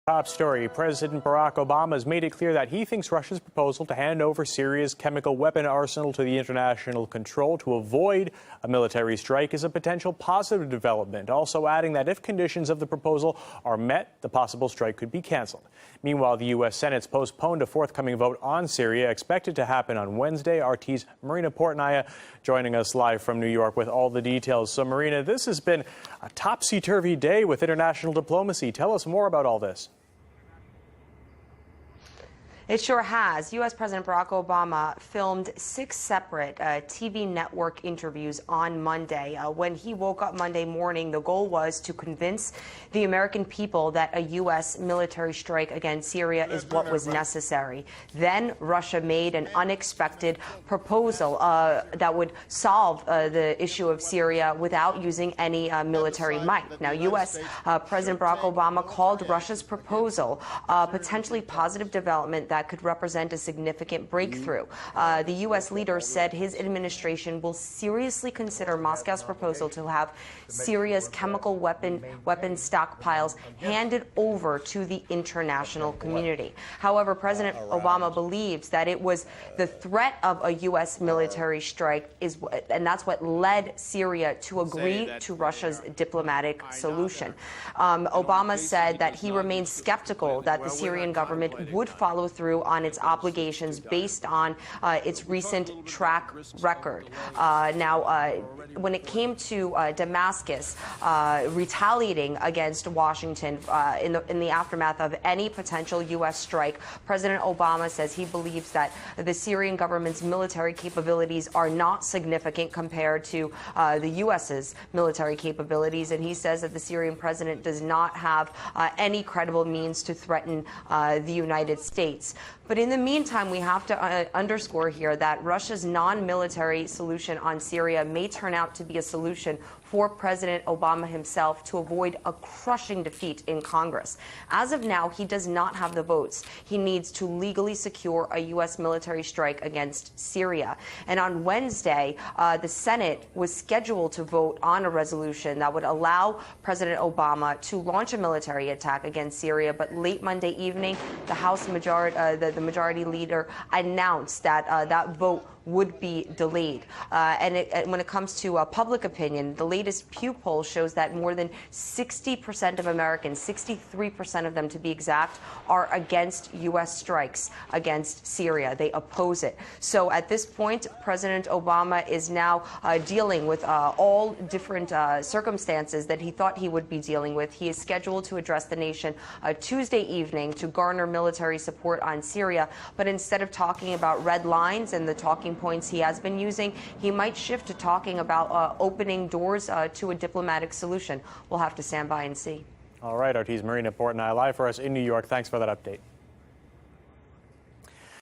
Top story. President Barack Obama has made it clear that he thinks Russia's proposal to hand over Syria's chemical weapon arsenal to the international control to avoid a military strike is a potential positive development, also adding that if conditions of the proposal are met, the possible strike could be canceled. Meanwhile, the U.S. Senate's postponed a forthcoming vote on Syria, expected to happen on Wednesday. RT's Marina Portnaya joining us live from New York with all the details. So, Marina, this has been a topsy-turvy day with international diplomacy. Tell us more about all this. It sure has. U.S. President Barack Obama filmed 6 separate TV network interviews on Monday. When he woke up Monday morning, the goal was to convince the American people that a U.S. military strike against Syria is what was necessary. Then Russia made an unexpected proposal that would solve the issue of Syria without using any military might. Now, U.S. President Barack Obama called Russia's proposal a potentially positive development that could represent a significant breakthrough. The U.S. leader said his administration will seriously consider Moscow's proposal to have Syria's chemical weapon stockpiles handed over to the international community. However, President Obama believes that it was the threat of a U.S. military strike and that's what led Syria to agree to Russia's diplomatic solution. Obama said that he remains skeptical that the Syrian government would follow through on its obligations based on its recent track record. When it came to Damascus retaliating against Washington in the aftermath of any potential U.S. strike, President Obama says he believes that the Syrian government's military capabilities are not significant compared to the U.S.'s military capabilities, and he says that the Syrian president does not have any credible means to threaten the United States. But in the meantime, we have to underscore here that Russia's non-military solution on Syria may turn out to be a solution for President Obama himself to avoid a crushing defeat in Congress. As of now, he does not have the votes he needs to legally secure a U.S. military strike against Syria. And on Wednesday, the Senate was scheduled to vote on a resolution that would allow President Obama to launch a military attack against Syria. But late Monday evening, the House majority, the majority leader announced that that vote would be delayed. When it comes to public opinion, the latest Pew poll shows that more than 60% of Americans, 63% of them to be exact, are against U.S. strikes against Syria. They oppose it. So at this point, President Obama is now dealing with all different circumstances that he thought he would be dealing with. He is scheduled to address the nation Tuesday evening to garner military support on Syria. But instead of talking about red lines and the talking points he has been using, he might shift to talking about opening doors to a diplomatic solution. We'll have to stand by and see. All right, RT's Marina Portnaya live for us in New York. Thanks for that update.